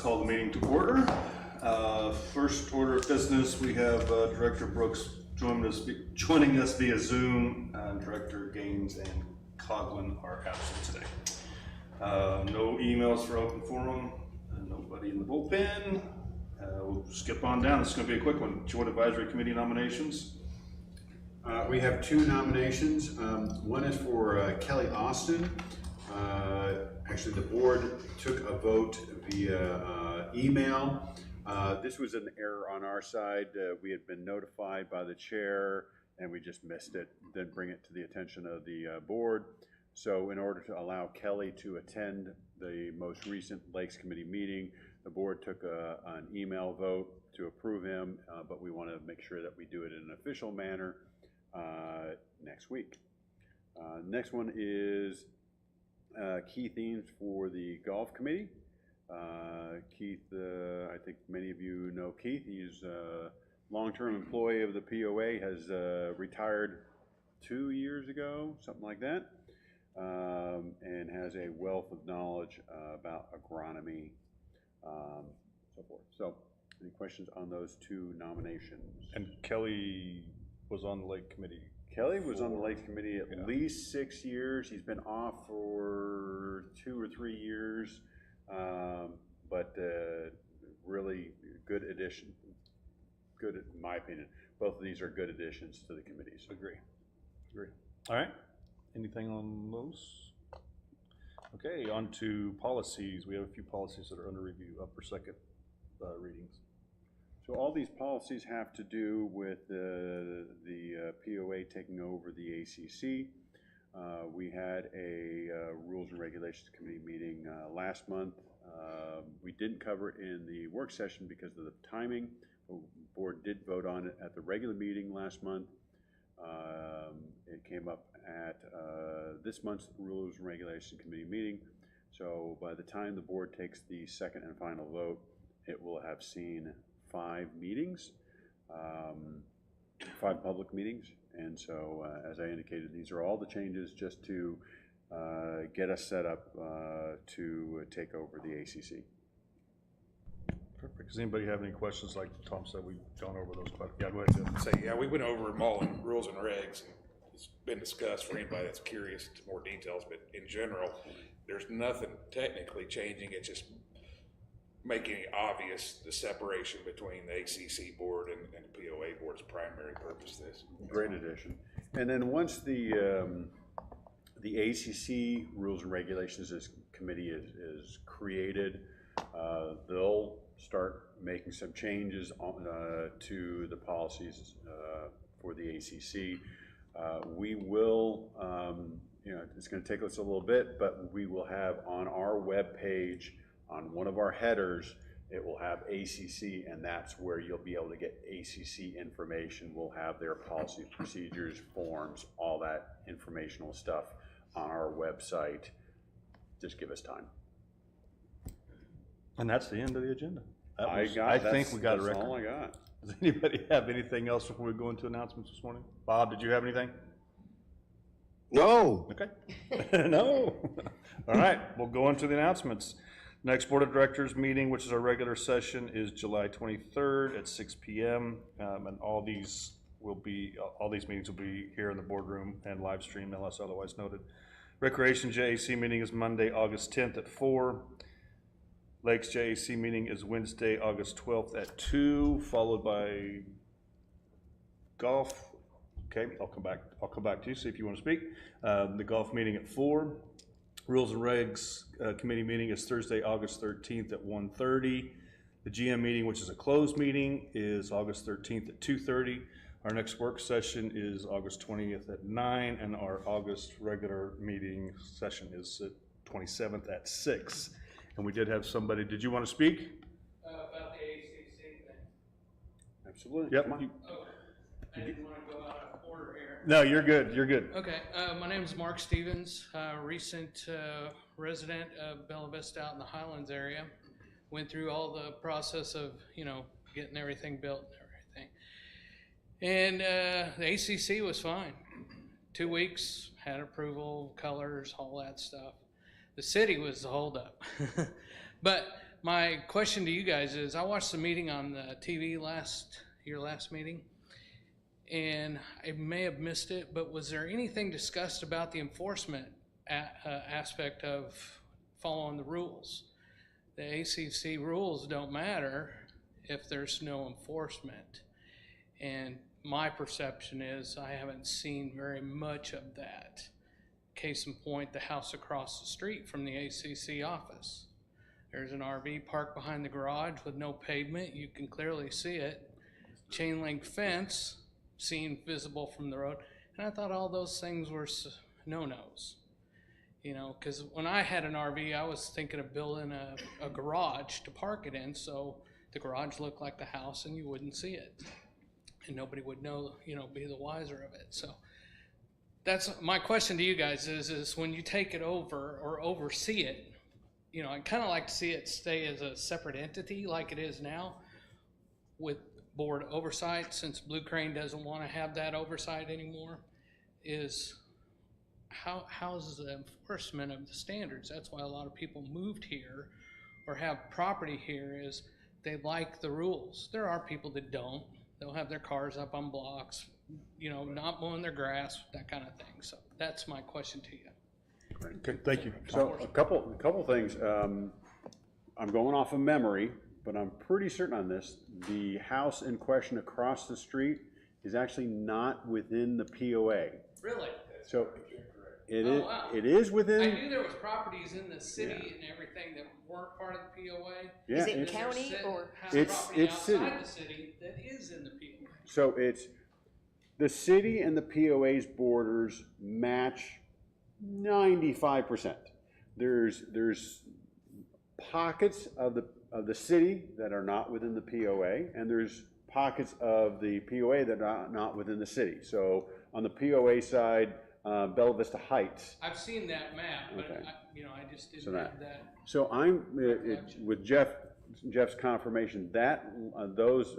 Call the meeting to order. First order of business, we have Director Brooks joining us via Zoom. Director Gaines and Coughlin are absent today. No emails for open forum, nobody in the bullpen. We'll skip on down. This is going to be a quick one. Joint Advisory Committee nominations. We have two nominations. One is for Kelly Austin. Actually, the board took a vote via email. This was an error on our side. We had been notified by the chair and we just missed it, didn't bring it to the attention of the board. So in order to allow Kelly to attend the most recent Lakes Committee meeting, the board took an email vote to approve him, but we want to make sure that we do it in an official manner next week. Next one is Keith Eames for the Golf Committee. Keith, I think many of you know Keith. He's a long-term employee of the POA, has retired 2 years ago, something like that, and has a wealth of knowledge about agronomy, so forth. So, any questions on those two nominations? And Kelly was on the Lake Committee. Kelly was on the Lakes Committee at least 6 years. He's been off for 2 or 3 years, but really good addition. Good, in my opinion. Both of these are good additions to the committees. Agree. All right. Anything on those? Okay, on to policies. We have a few policies that are under review, up for second readings. So all these policies have to do with the POA taking over the ACC. We had a Rules and Regulations Committee meeting last month. We didn't cover it in the work session because of the timing. The board did vote on it at the regular meeting last month. It came up at this month's Rules and Regulations Committee meeting. So by the time the board takes the second and final vote, it will have seen 5 meetings, 5 public meetings. And so, as I indicated, these are all the changes just to get us set up to take over the ACC. Perfect. Does anybody have any questions? Like Tom said, we've gone over those quite. Yeah, go ahead, Jeff. Yeah, we went over them all in rules and regs. It's been discussed for anybody that's curious to more details, but in general, there's nothing technically changing. It's just making it obvious the separation between the ACC board and the POA board's primary purpose of this. Great addition. And then once the ACC Rules and Regulations Committee is created, they'll start making some changes on, to the policies for the ACC. We will, it's going to take us a little bit, but we will have on our web page, on one of our headers, it will have ACC, and that's where you'll be able to get ACC information. We'll have their policy, procedures, forms, all that informational stuff on our website. Just give us time. And that's the end of the agenda. I think we got a record. That's all I got. Does anybody have anything else before we go into announcements this morning? Bob, did you have anything? No. Okay. No. All right, we'll go into the announcements. Next Board of Directors meeting, which is our regular session, is July 23rd at 6 p.m. And all these meetings will be here in the boardroom and live stream unless otherwise noted. Recreation JAC meeting is Monday, August 10th at 4. Lakes JAC meeting is Wednesday, August 12th at 2, followed by golf. Okay, I'll come back to you, see if you want to speak. The golf meeting at 4. Rules and Regs Committee meeting is Thursday, August 13th at 1:30. The GM meeting, which is a closed meeting, is August 13th at 2:30. Our next work session is August 20th at 9, and our August regular meeting session is at 27th at 6. And we did have somebody, did you want to speak? About the ACC thing. Absolutely. Yep. I didn't want to go out of order here. No, you're good. You're good. Okay, my name is Mark Stevens, recent resident of Bella Vista out in the Highlands area. Went through all the process of, getting everything built and everything. And the ACC was fine. 2 weeks, had approval, colors, all that stuff. The city was the holdup. But My question to you guys is, I watched the meeting on the TV your last meeting, and I may have missed it, but was there anything discussed about the enforcement aspect of following the rules? The ACC rules don't matter if there's no enforcement. And my perception is I haven't seen very much of that. Case in point, the house across the street from the ACC office. There's an RV parked behind the garage with no pavement. You can clearly see it. Chain link fence, seen visible from the road. And I thought all those things were no-nos. You know, because when I had an RV, I was thinking of building a garage to park it in, so the garage looked like the house and you wouldn't see it. And nobody would know, you know, be the wiser of it. So that's my question to you guys is when you take it over or oversee it, you know, I'd kind of like to see it stay as a separate entity like it is now with board oversight, since Blue Crane doesn't want to have that oversight anymore, is how's the enforcement of the standards? That's why a lot of people moved here or have property here, is they like the rules. There are people that don't. They'll have their cars up on blocks, you know, not mowing their grass, that kind of thing. So that's my question to you. Okay, thank you. So a couple things. I'm going off of memory, but I'm pretty certain on this. The house in question across the street is actually not within the POA. Really? So it Oh, is. wow. It is within. I knew there was properties in the city Yeah. and everything that weren't part of the POA. Yeah, Is it it's- county or? Property it's city. outside the city that is in the POA. So it's the city and the POA's borders match 95%. There's pockets of the city that are not within the POA, and there's pockets of the POA that are not within the city. So on the POA side, Bella Vista Heights. I've seen that map, but Okay. I just So didn't have that. So with Jeff's confirmation, that those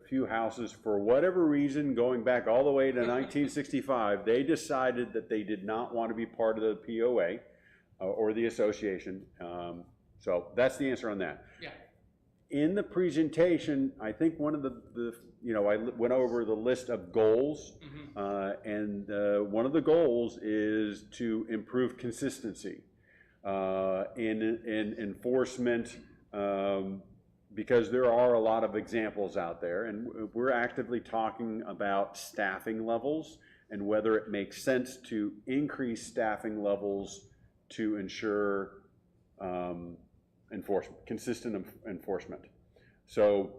few houses, for whatever reason, going back all the way to 1965, they decided that they did not want to be part of the POA or the association. So that's the answer on that. Yeah. In the presentation, I think one of I went over the list of goals, and one of the goals is to improve consistency in enforcement, because there are a lot of examples out there, and we're actively talking about staffing levels and whether it makes sense to increase staffing levels to ensure consistent enforcement. So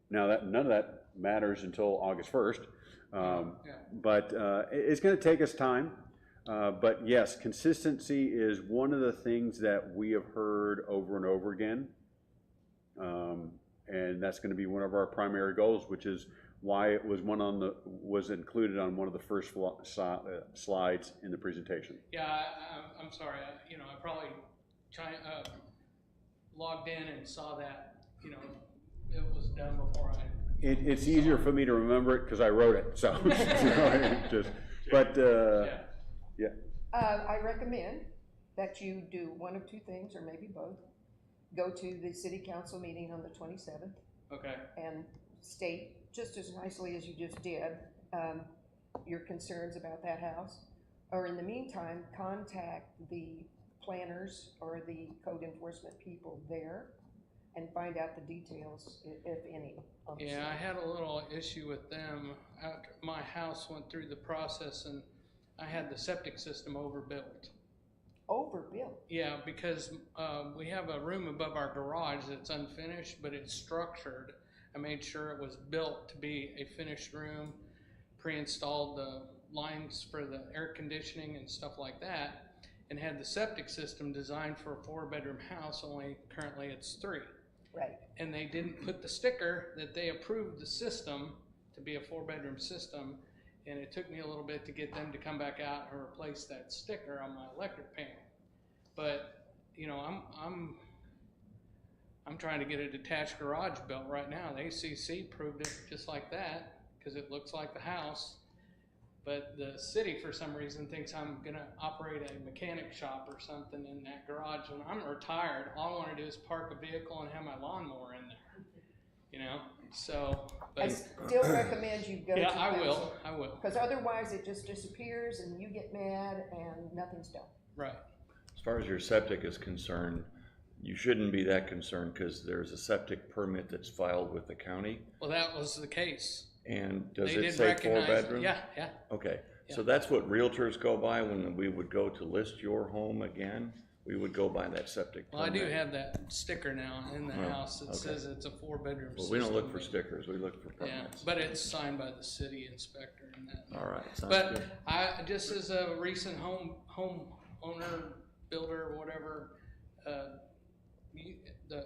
now that none of that matters until August 1st, but it's going to take us time. But yes, consistency is one of the things that we have heard over and over again, and that's going to be one of our primary goals, which is why it was included on one of the first slides in the presentation. Yeah, I'm sorry. I probably logged in and saw that. It was done before I. It's easier for me to remember it because I wrote it. So, yeah. I recommend that you do one of two things, or maybe both. Go to the city council meeting on the 27th Okay. and state just as nicely as you just did your concerns about that house. Or in the meantime, contact the planners or the code enforcement people there and find out the details, if any. Yeah, I had a little issue with them after my house went through the process and I had the septic system overbuilt. Overbuilt. Yeah, because we have a room above our garage that's unfinished, but it's structured. I made sure it was built to be a finished room, pre-installed the lines for the air conditioning and stuff like that, and had the septic system designed for a 4-bedroom house, only currently it's 3. Right. And they didn't put the sticker that they approved the system to be a 4-bedroom system, and it took me a little bit to get them to come back out and replace that sticker on my electric panel. But I'm trying to get a detached garage built right now. The ACC proved it just like that because it looks like the house. But the city, for some reason, thinks I'm gonna operate a mechanic shop or something in that garage. When I'm retired, all I wanna do is park a vehicle and have my lawnmower in there, you know? So, I but, still recommend you go to yeah, I council. will, Because otherwise it just disappears and you get mad and nothing's done. right. As far as your septic is concerned, you shouldn't be that concerned because there's a septic permit that's filed with the county. Well, that was the case. And does They it didn't say recognize, 4-bedroom? yeah, yeah. Okay, so Yeah. that's what realtors go by when we would go to list your home again. We would go by that septic Well, I permit. do have that sticker now in the Oh, house that okay. says it's a 4-bedroom Well, system. we don't look for stickers, we look for Yeah, permits. but it's signed by the city inspector and that. All right, sounds But good. I, just as a recent homeowner, builder, whatever, the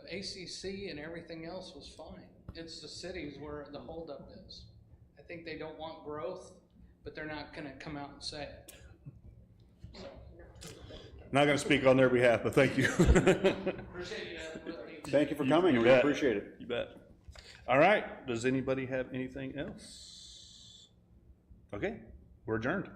ACC and everything else was fine. It's the cities where the holdup is. I think they don't want growth, but they're not gonna come out and say it. So, Not gonna speak on their behalf, but thank you. appreciate you letting me. Thank you for coming, You we bet. appreciate it. You bet. All right, does anybody have anything else? Okay, we're adjourned.